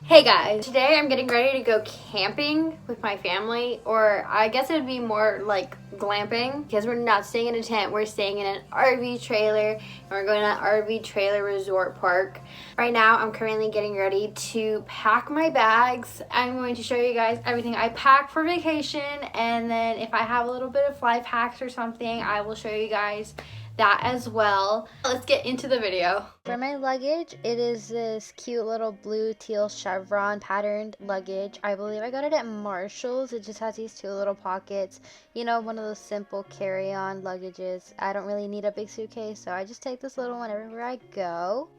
Hey guys, today I'm getting ready to go camping with my family, or I guess it would be more like glamping because we're not staying in a tent, we're staying in an RV trailer and we're going to an RV trailer resort park. Right now I'm currently getting ready to pack my bags. I'm going to show you guys everything I pack for vacation, and then if I have a little bit of life hacks or something, I will show you guys that as well. Let's get into the video. For my luggage, it is this cute little blue teal chevron patterned luggage. I believe I got it at Marshall's. It just has these two little pockets. You know, one of those simple carry-on luggages. I don't really need a big suitcase, so I just take this little one everywhere I go.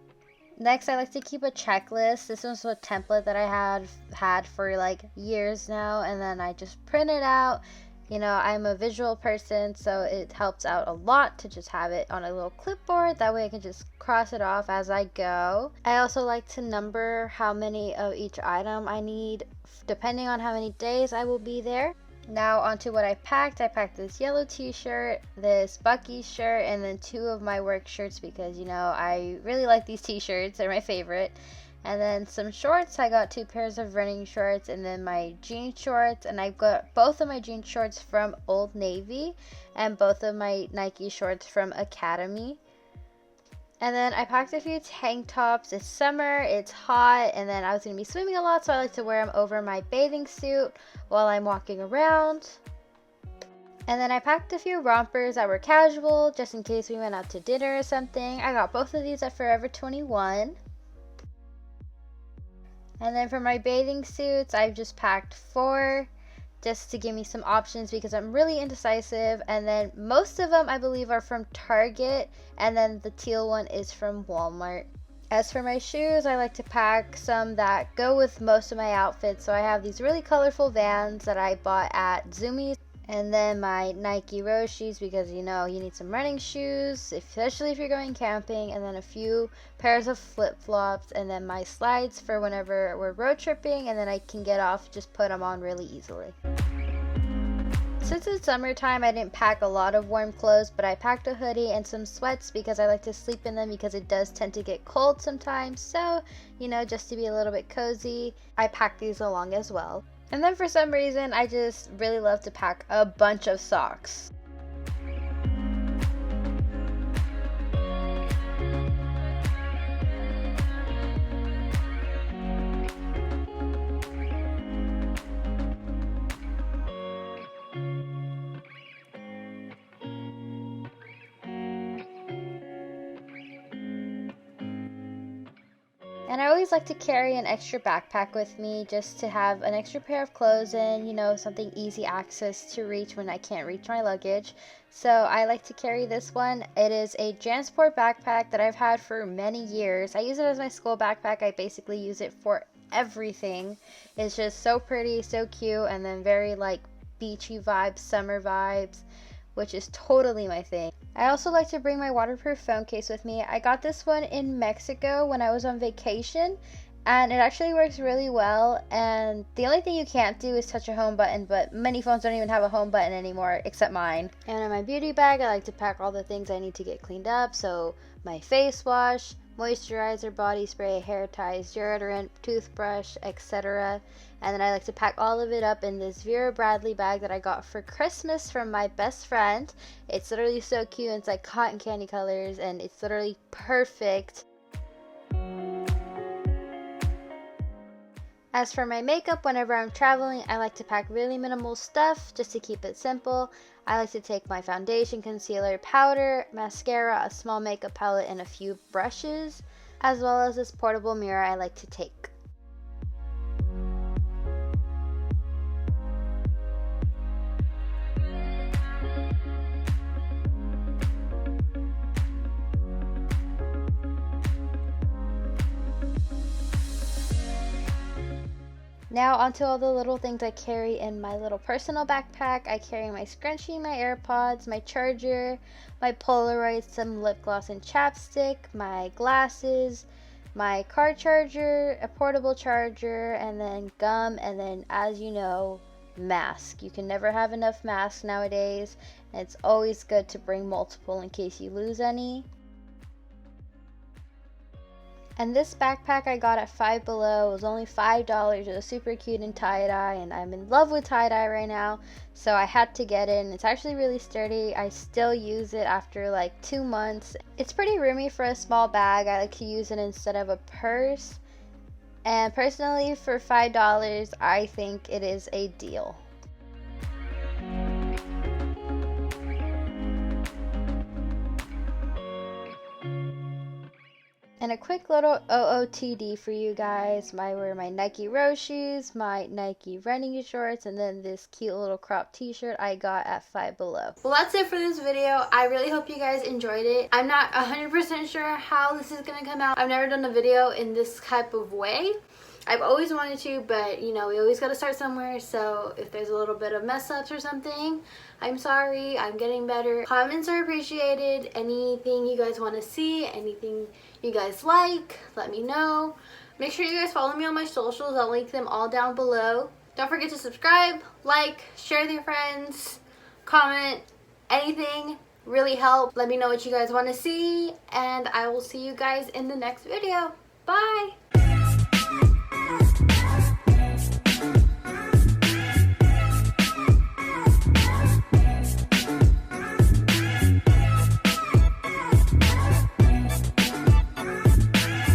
Next, I like to keep a checklist. This was a template that I had for like years now, and then I just print it out. You know, I'm a visual person, so it helps out a lot to just have it on a little clipboard. That way I can just cross it off as I go. I also like to number how many of each item I need, depending on how many days I will be there. Now onto what I packed. I packed this yellow t-shirt, this Bucky shirt, and then two of my work shirts because, you know, I really like these t-shirts. They're my favorite. And then some shorts. I got two pairs of running shorts and then my jean shorts, and I got both of my jean shorts from Old Navy and both of my Nike shorts from Academy. And then I packed a few tank tops. It's summer, it's hot, and then I was going to be swimming a lot, so I like to wear them over my bathing suit while I'm walking around. And then I packed a few rompers that were casual just in case we went out to dinner or something. I got both of these at Forever 21. And then for my bathing suits, I've just packed 4 just to give me some options because I'm really indecisive. And then most of them I believe are from Target, and then the teal one is from Walmart. As for my shoes, I like to pack some that go with most of my outfits. So I have these really colorful Vans that I bought at Zumiez. And then my Nike Rose shoes because, you know, you need some running shoes, especially if you're going camping. And then a few pairs of flip-flops. And then my slides for whenever we're road tripping. And then I can get off, just put them on really easily. Since it's summertime, I didn't pack a lot of warm clothes, but I packed a hoodie and some sweats because I like to sleep in them because it does tend to get cold sometimes. So, you know, just to be a little bit cozy, I packed these along as well. And then for some reason, I just really love to pack a bunch of socks. And I always like to carry an extra backpack with me just to have an extra pair of clothes and, you know, something easy access to reach when I can't reach my luggage. So I like to carry this one. It is a JanSport backpack that I've had for many years. I use it as my school backpack. I basically use it for everything. It's just so pretty, so cute, and then very like beachy vibes, summer vibes, which is totally my thing. I also like to bring my waterproof phone case with me. I got this one in Mexico when I was on vacation, and it actually works really well. And the only thing you can't do is touch a home button, but many phones don't even have a home button anymore except mine. And in my beauty bag, I like to pack all the things I need to get cleaned up. So my face wash, moisturizer, body spray, hair ties, deodorant, toothbrush, etc. And then I like to pack all of it up in this Vera Bradley bag that I got for Christmas from my best friend. It's literally so cute. It's like cotton candy colors and it's literally perfect. As for my makeup, whenever I'm traveling, I like to pack really minimal stuff just to keep it simple. I like to take my foundation, concealer, powder, mascara, a small makeup palette, and a few brushes, as well as this portable mirror I like to take. Now onto all the little things I carry in my little personal backpack. I carry my scrunchie, my AirPods, my charger, my Polaroid, some lip gloss and chapstick, my glasses, my car charger, a portable charger, and then gum, and then, as you know, mask. You can never have enough masks nowadays, and it's always good to bring multiple in case you lose any. And this backpack I got at Five Below. It was only $5. It was super cute in tie-dye, and I'm in love with tie-dye right now, so I had to get it. And it's actually really sturdy. I still use it after like 2 months. It's pretty roomy for a small bag. I like to use it instead of a purse. And personally, for $5, I think it is a deal. And a quick little OOTD for you guys. I wear my Nike Rose shoes, my Nike running shorts, and then this cute little crop t-shirt I got at Five Below. Well, that's it for this video. I really hope you guys enjoyed it. I'm not 100% sure how this is gonna come out. I've never done a video in this type of way. I've always wanted to, but you know, we always gotta start somewhere, so if there's a little bit of mess ups or something, I'm sorry, I'm getting better. Comments are appreciated. Anything you guys want to see, anything you guys like, let me know. Make sure you guys follow me on my socials. I'll link them all down below. Don't forget to subscribe, like, share with your friends, comment, anything really help. Let me know what you guys want to see, and I will see you guys in the next video. Bye!